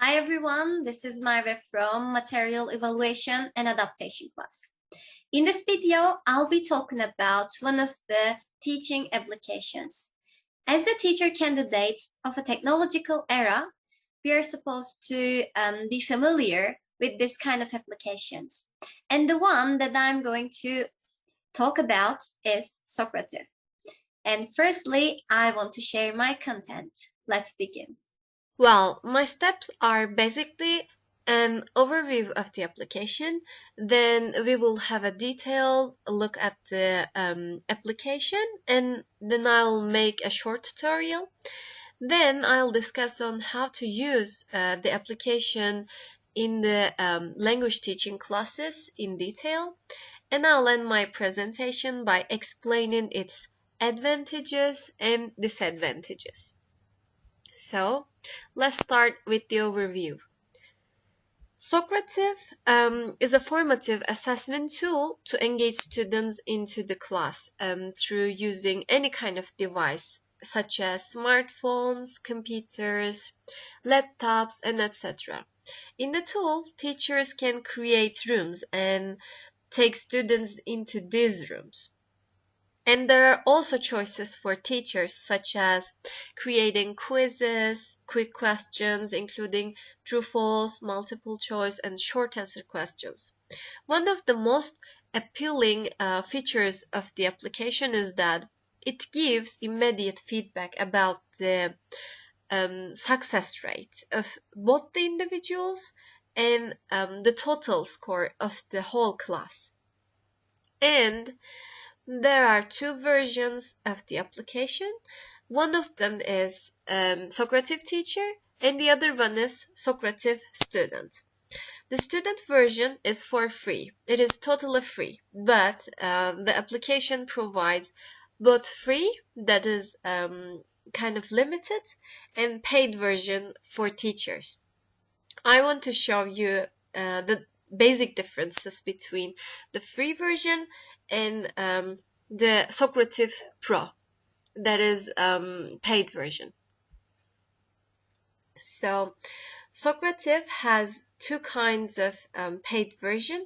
Hi everyone, this is Marve from Material Evaluation and Adaptation class. In this video, I'll be talking about one of the teaching applications. As the teacher candidates of a technological era, we are supposed to be familiar with this kind of applications. And the one that I'm going to talk about is Socrative. And firstly, I want to share my content. Let's begin. Well, my steps are basically an overview of the application. Then we will have a detailed look at the application, and then I'll make a short tutorial. Then I'll discuss on how to use the application in the language teaching classes in detail. And I'll end my presentation by explaining its advantages and disadvantages. So let's start with the overview. Socrative is a formative assessment tool to engage students into the class through using any kind of device such as smartphones, computers, laptops, and etc. In the tool, teachers can create rooms and take students into these rooms. And there are also choices for teachers, such as creating quizzes, quick questions, including true, false, multiple choice, and short answer questions. One of the most appealing features of the application is that it gives immediate feedback about the success rate of both the individuals and the total score of the whole class. And there are two versions of the application. One of them is Socrative Teacher, and the other one is Socrative Student. The student version is for free. It is totally free, but the application provides both free, that is kind of limited, and paid version for teachers. I want to show you the basic differences between the free version and the Socrative Pro, that is paid version. So Socrative has two kinds of paid version.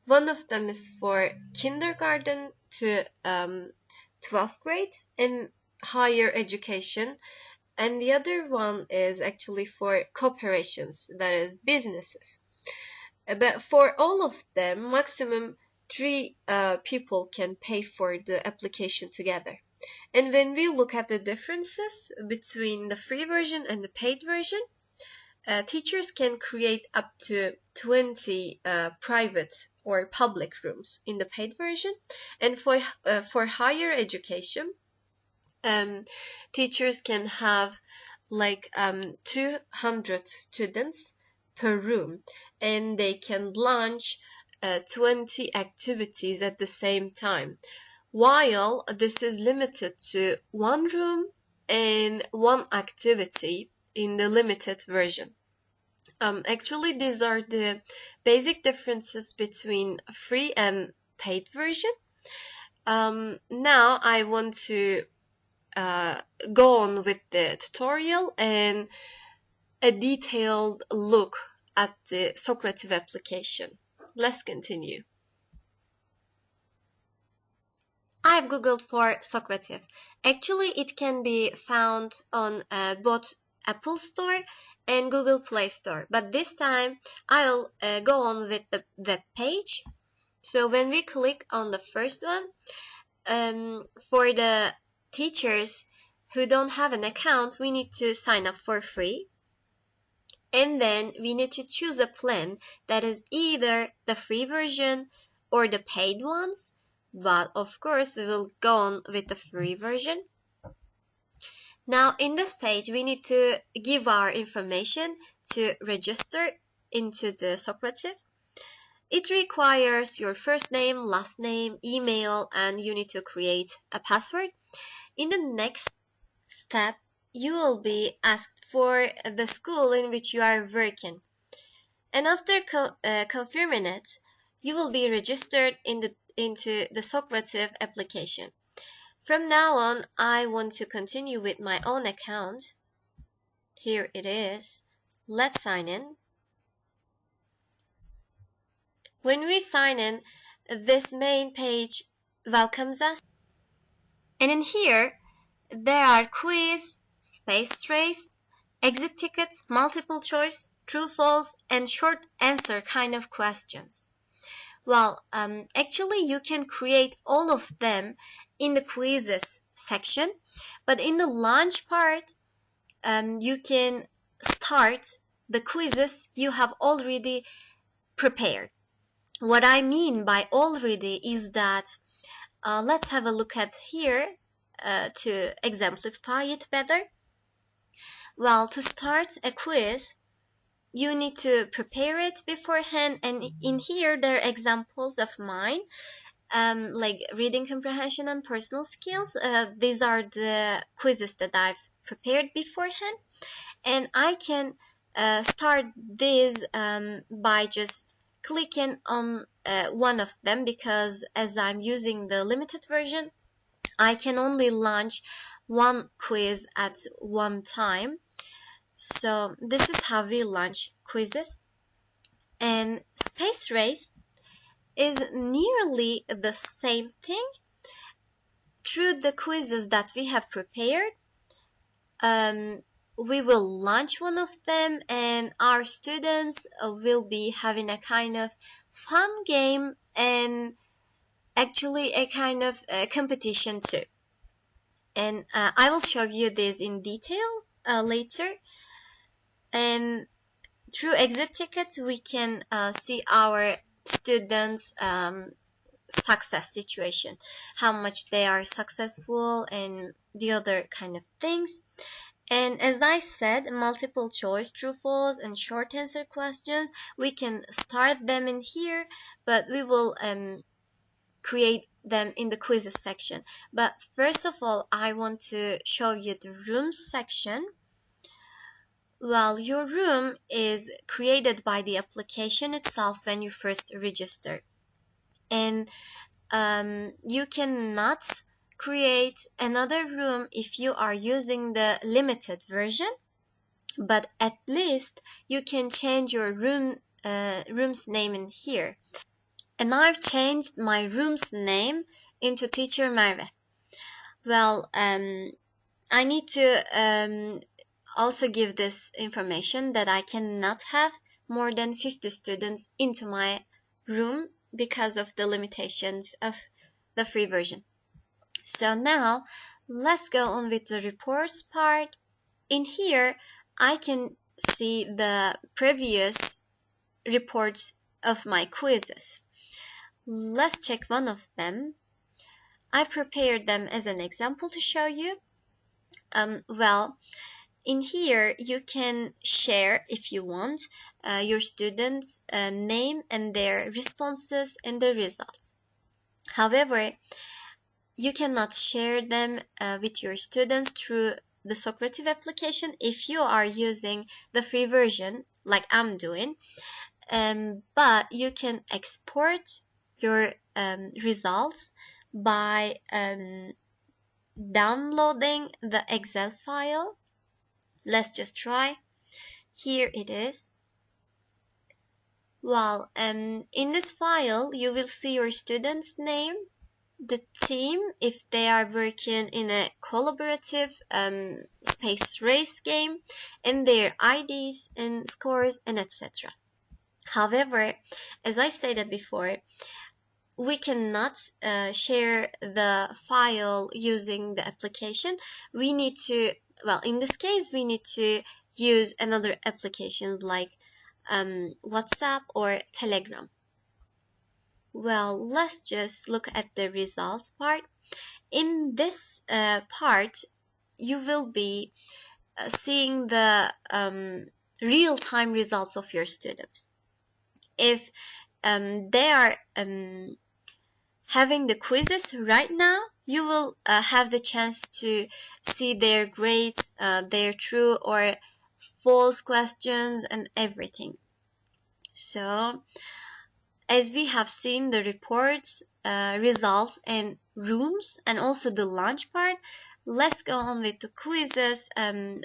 One of them is for kindergarten to 12th grade and higher education, and the other one is actually for corporations, that is businesses. But for all of them, maximum three people can pay for the application together. And when we look at the differences between the free version and the paid version, teachers can create up to 20 private or public rooms in the paid version. And for higher education, teachers can have like 200 students per room, and they can launch 20 activities at the same time, while this is limited to one room and one activity in the limited version. Actually, these are the basic differences between free and paid version. Now I want to go on with the tutorial and a detailed look at the Socrative application. Let's continue. I've googled for Socrative. Actually, it can be found on both Apple Store and Google Play Store. But this time, I'll go on with the web page. So when we click on the first one, for the teachers who don't have an account, we need to sign up for free. And then we need to choose a plan that is either the free version or the paid ones. But of course, we will go on with the free version. Now in this page, we need to give our information to register into the Socrative. It requires your first name, last name, email, and you need to create a password. In the next step, you will be asked for the school in which you are working. And after confirming it, you will be registered into the Socrative application. From now on, I want to continue with my own account. Here it is. Let's sign in. When we sign in, this main page welcomes us. And in here, there are quiz, space race, exit tickets, multiple choice, true false, and short answer kind of questions. Well, actually, you can create all of them in the quizzes section, but in the launch part, you can start the quizzes you have already prepared. What I mean by already is that let's have a look at here to exemplify it better. Well, to start a quiz, you need to prepare it beforehand, and in here there are examples of mine, like reading comprehension and personal skills. These are the quizzes that I've prepared beforehand, and I can start this by just clicking on one of them, because as I'm using the limited version, I can only launch one quiz at one time. So this is how we launch quizzes. And space race is nearly the same thing. Through the quizzes that we have prepared, we will launch one of them, and our students will be having a kind of fun game and actually a kind of competition too. And I will show you this in detail later. And through exit tickets, we can see our students' success situation, how much they are successful, and the other kind of things. And as I said, multiple choice, true, false, and short answer questions, we can start them in here, but we will create them in the quizzes section. But first of all, I want to show you the rooms section. Well, your room is created by the application itself when you first register. And you cannot create another room if you are using the limited version, but at least you can change your room's name in here. And I've changed my room's name into Teacher Merve. Well, I need to also give this information that I cannot have more than 50 students into my room because of the limitations of the free version. So now let's go on with the reports part. In here, I can see the previous reports of my quizzes. Let's check one of them. I prepared them as an example to show you. Well, in here, you can share, if you want, your students' name and their responses and the results. However, you cannot share them with your students through the Socrative application if you are using the free version, like I'm doing. But you can export your results by downloading the Excel file. Let's just try. Here it is. Well, in this file, you will see your student's name, the team, if they are working in a collaborative space race game, and their IDs and scores and etc. However, as I stated before, we cannot share the file using the application. We need to, well, in this case, we need to use another application like WhatsApp or Telegram. Well, let's just look at the results part. In this part, you will be seeing the real-time results of your students. If they are having the quizzes right now, you will have the chance to see their grades, their true or false questions, and everything. So, as we have seen the reports, results, and rooms, and also the lunch part, let's go on with the quizzes,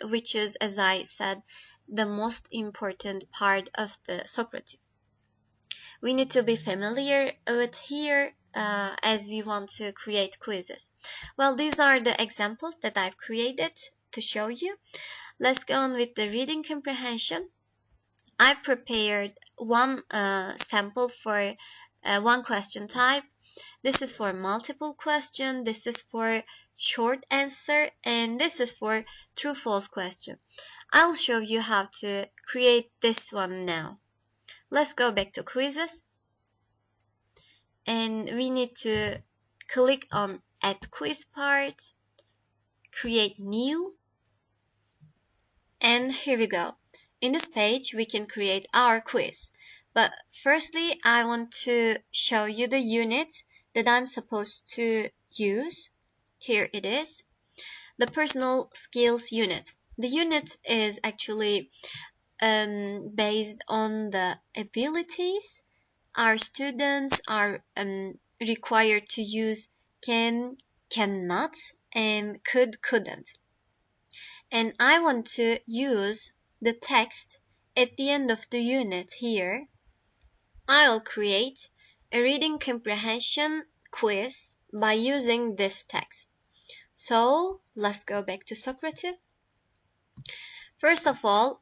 which is, as I said, the most important part of the Socrative. We need to be familiar with here as we want to create quizzes. Well, these are the examples that I've created to show you. Let's go on with the reading comprehension. I prepared one sample for one question type. This is for multiple question, this is for short answer, and this is for true false question. I'll show you how to create this one now. Let's go back to quizzes, and we need to click on add quiz part, create new, and here we go. In this page we can create our quiz, but firstly I want to show you the unit that I'm supposed to use. Here it is, the personal skills unit. The unit is actually based on the abilities our students are required to use: can, cannot, and could, couldn't. And I want to use the text at the end of the unit here. I'll create a reading comprehension quiz by using this text. So let's go back to Socrative. First of all,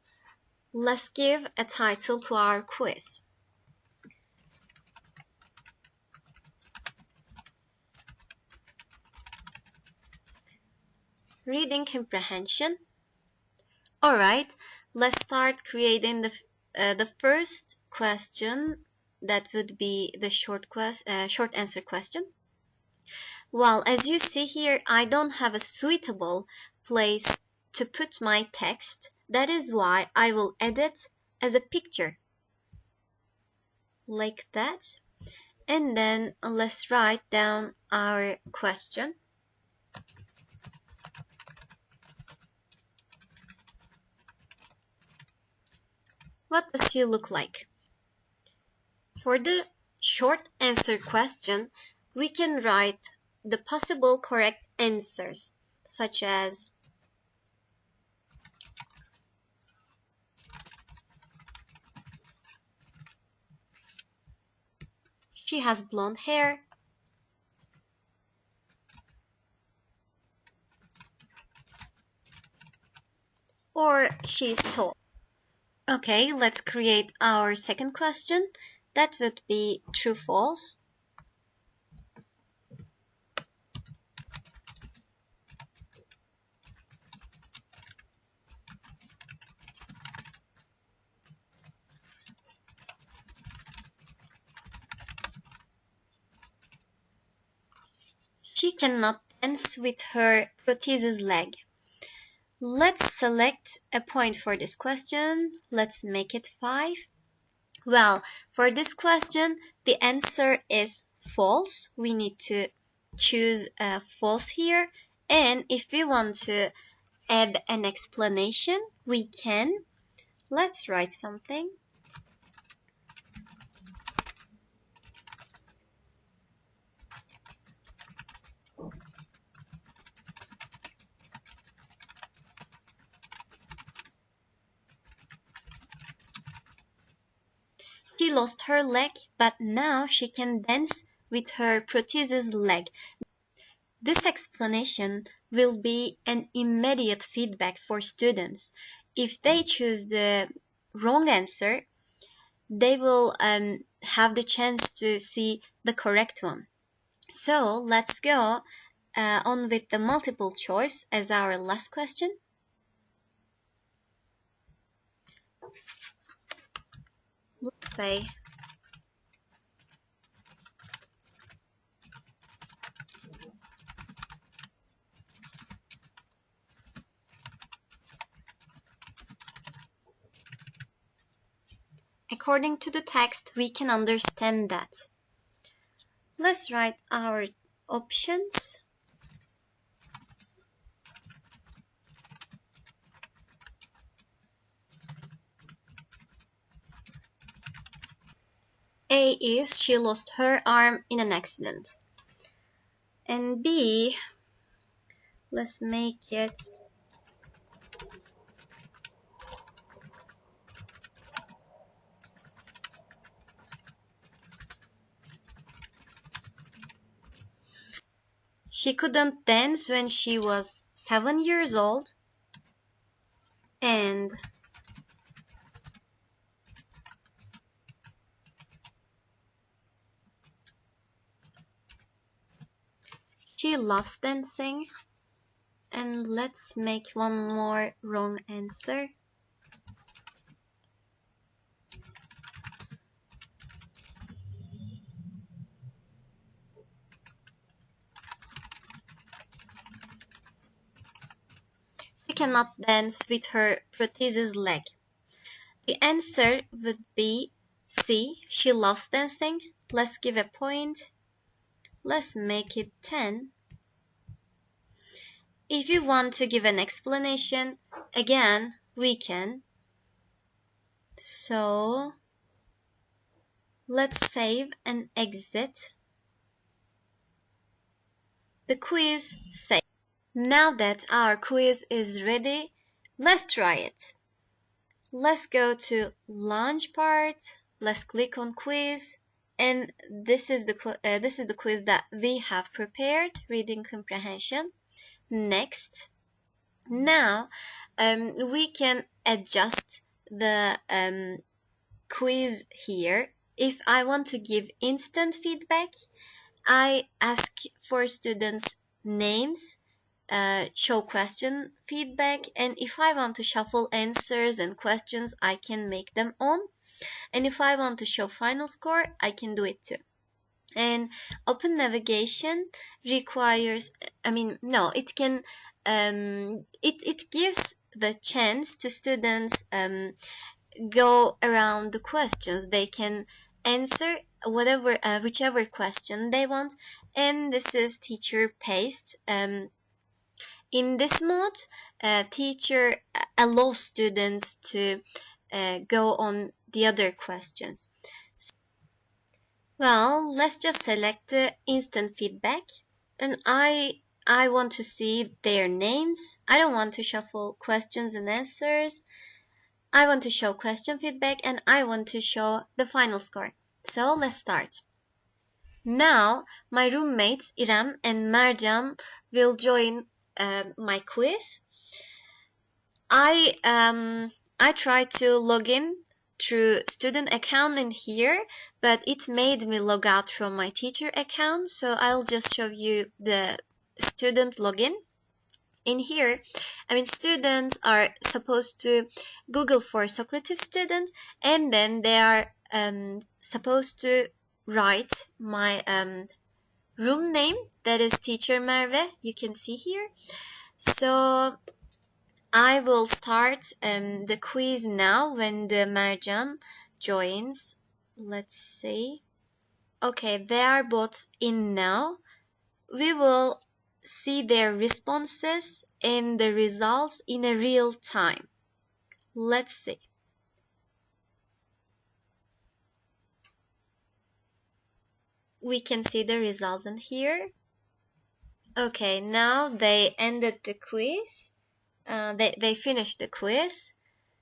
let's give a title to our quiz. Reading comprehension. Alright, let's start creating the first question. That would be the short answer question. Well, as you see here, I don't have a suitable place to put my text. That is why I will add it as a picture, like that. And then let's write down our question. What does he look like? For the short answer question, we can write the possible correct answers, such as she has blonde hair, or she's tall. Okay, let's create our second question. That would be true false. She cannot dance with her prosthesis leg. Let's select a point for this question. Let's make it 5. Well, for this question, the answer is false. We need to choose false here. And if we want to add an explanation, we can. Let's write something. She lost her leg, but now she can dance with her prosthesis leg. This explanation will be an immediate feedback for students. If they choose the wrong answer, they will have the chance to see the correct one. So let's go on with the multiple choice as our last question. Let's say according to the text, we can understand that. Let's write our options. A is she lost her arm in an accident. And B, let's make it She couldn't dance when she was 7 years old, and she loves dancing. And let's make one more wrong answer. She cannot dance with her prosthesis leg. The answer would be C. She loves dancing. Let's give a point. Let's make it 10. If you want to give an explanation, again, we can. So let's save and exit the quiz. Save. Now that our quiz is ready, let's try it. Let's go to launch part. Let's click on quiz, and this is the quiz that we have prepared, reading comprehension. Next. Now we can adjust the quiz here. If I want to give instant feedback, I ask for students' names, show question feedback, and if I want to shuffle answers and questions, I can make them on. And if I want to show final score, I can do it too. And open navigation requires, no, it can, it gives the chance to students go around the questions. They can answer whichever question they want, and this is teacher paced. In this mode, teacher allows students to go on the other questions. Well, let's just select the instant feedback, and I want to see their names. I don't want to shuffle questions and answers. I want to show question feedback, and I want to show the final score. So let's start. Now my roommates Irem and Mercan will join my quiz. I tried to log in through student account in here, but it made me log out from my teacher account, so I'll just show you the student login. In here, students are supposed to Google for Socrative student, and then they are supposed to write my room name, that is teacher Merve, you can see here. So I will start the quiz now when the Mercan joins. Let's see. Okay, they are both in now. We will see their responses and the results in a real time. Let's see. We can see the results in here. Okay, now they ended the quiz. They finished the quiz,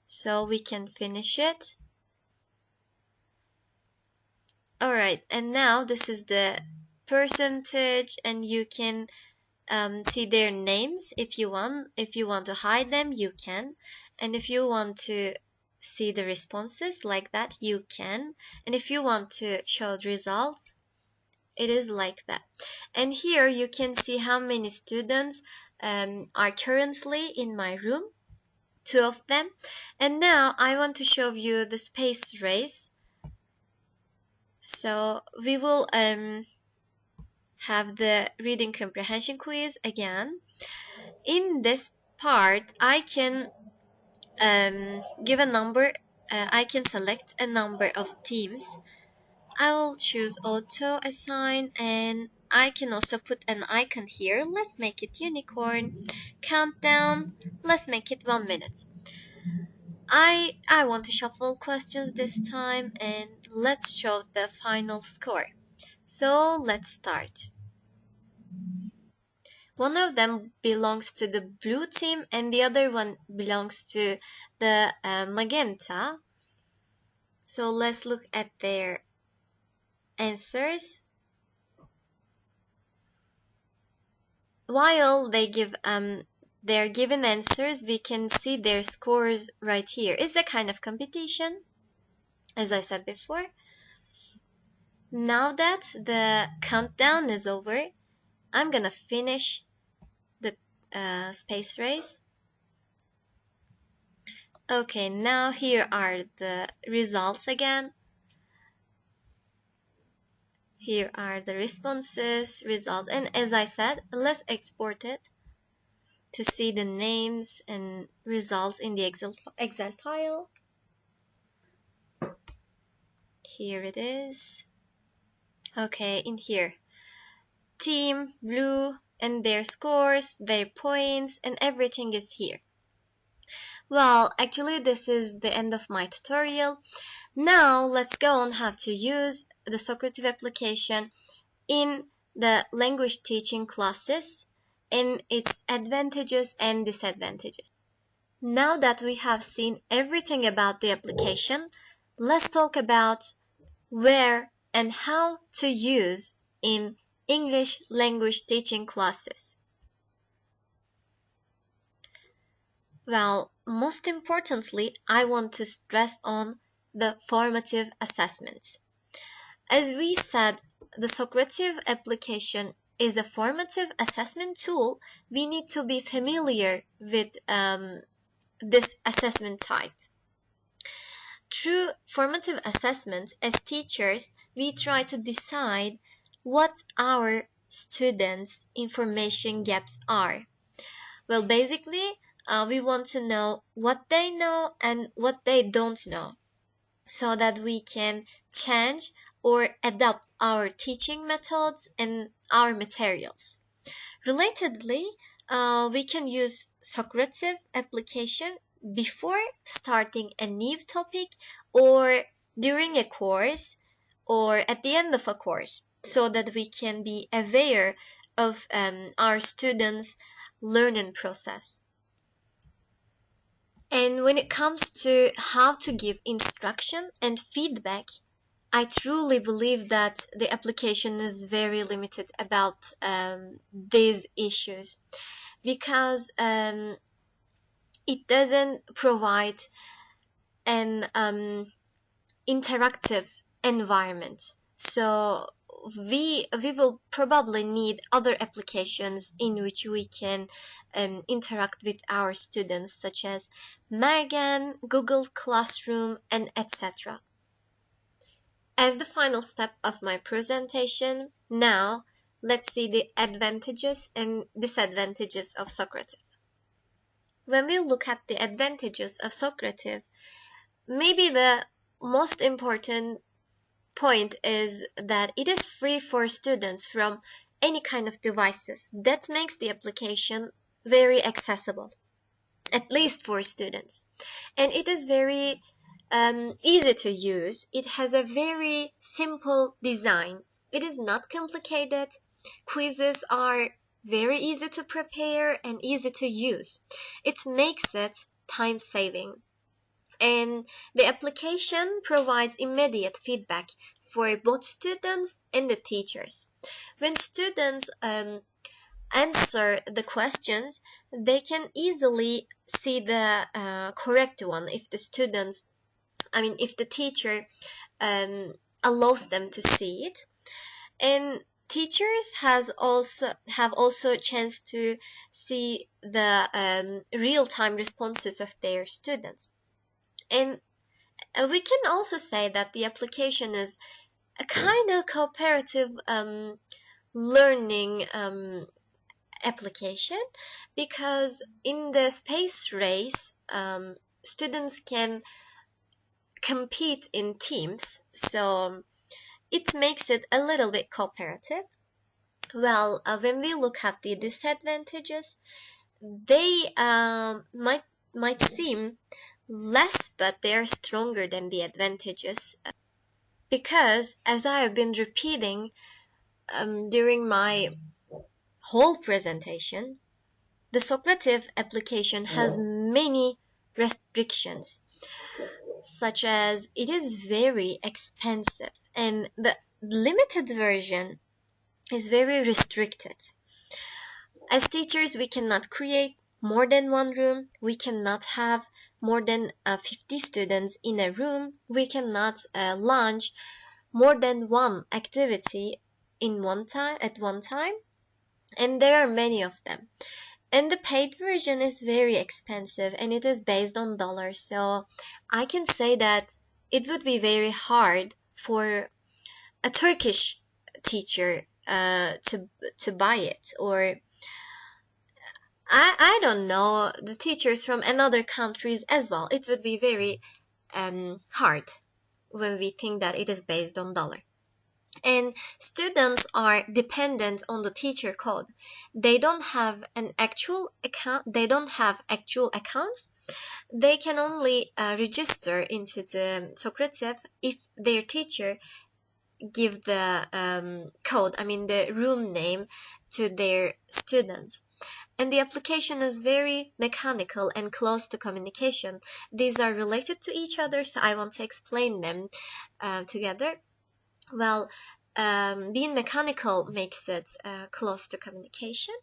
so we can finish it. All right, and now this is the percentage, and you can see their names if you want. If you want to hide them, you can, and if you want to see the responses like that, you can, and if you want to show the results, it is like that. And here you can see how many students are currently in my room, 2 of them. And now I want to show you the space race. So we will have the reading comprehension quiz again. In this part, I can give a number. I can select a number of teams. I will choose auto assign, and I can also put an icon here. Let's make it unicorn. Countdown. Let's make it 1 minute. I want to shuffle questions this time, and let's show the final score. So let's start. One of them belongs to the blue team, and the other one belongs to the magenta. So let's look at their answers. while they give their given answers, we can see their scores right here. It's a kind of competition, as I said before. Now that the countdown is over, I'm gonna finish the space race. Okay, now here are the results again. Here are the responses, results, and as I said, let's export it to see the names and results in the Excel file. Here it is. Okay, in here, team blue and their scores, their points, and everything is here. Well, actually this is the end of my tutorial. Now let's go on how to use the Socrative application in the language teaching classes and its advantages and disadvantages. Now that we have seen everything about the application, let's talk about where and how to use in English language teaching classes. Well, most importantly, I want to stress on the formative assessments. As we said, the Socrative application is a formative assessment tool. We need to be familiar with this assessment type. Through formative assessments, as teachers, we try to decide what our students' information gaps are. Well, basically, we want to know what they know and what they don't know, so that we can change or adapt our teaching methods and our materials. Relatedly, we can use Socrative application before starting a new topic or during a course or at the end of a course, so that we can be aware of our students' learning process. And when it comes to how to give instruction and feedback, I truly believe that the application is very limited about these issues, because it doesn't provide an interactive environment. So we will probably need other applications in which we can interact with our students, such as Mergen, Google Classroom, and etc. As the final step of my presentation, now let's see the advantages and disadvantages of Socrative. When we look at the advantages of Socrative, maybe the most important point is that it is free for students from any kind of devices. That makes the application very accessible, at least for students. And it is very easy to use. It has a very simple design. It is not complicated. Quizzes are very easy to prepare and easy to use. It makes it time saving. And the application provides immediate feedback for both students and the teachers. When students answer the questions, they can easily see the correct one if if the teacher allows them to see it. And teachers have also a chance to see the real-time responses of their students. And we can also say that the application is a kind of cooperative learning application, because in the space race, students can compete in teams, so it makes it a little bit cooperative. Well, when we look at the disadvantages, they might seem less, but they are stronger than the advantages, because as I have been repeating during my whole presentation, the Socrative application has many restrictions, such as it is very expensive and the limited version is very restricted. As teachers, we cannot create more than one room. We cannot have more than 50 students in a room. We cannot launch more than one activity in one time at one time. And there are many of them. And the paid version is very expensive and it is based on dollars. So I can say that it would be very hard for a Turkish teacher to buy it, or I don't know, the teachers from another countries as well. It would be very hard when we think that it is based on dollar. And students are dependent on the teacher code. They don't have an actual account. They don't have actual accounts. They can only register into the Socrative if their teacher give the code, I mean the room name, to their students. And the application is very mechanical and close to communication. These are related to each other, so I want to explain them together. Well, being mechanical makes it close to communication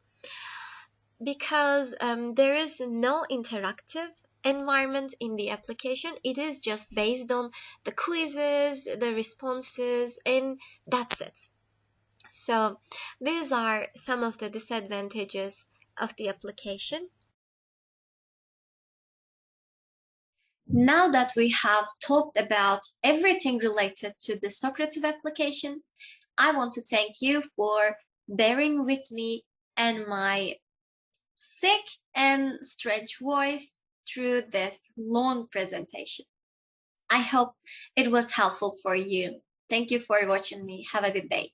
because there is no interactive environment in the application. It is just based on the quizzes, the responses, and that's it. So these are some of the disadvantages of the application. Now that we have talked about everything related to the Socrative application, I want to thank you for bearing with me and my sick and strange voice through this long presentation. I hope it was helpful for you. Thank you for watching me. Have a good day.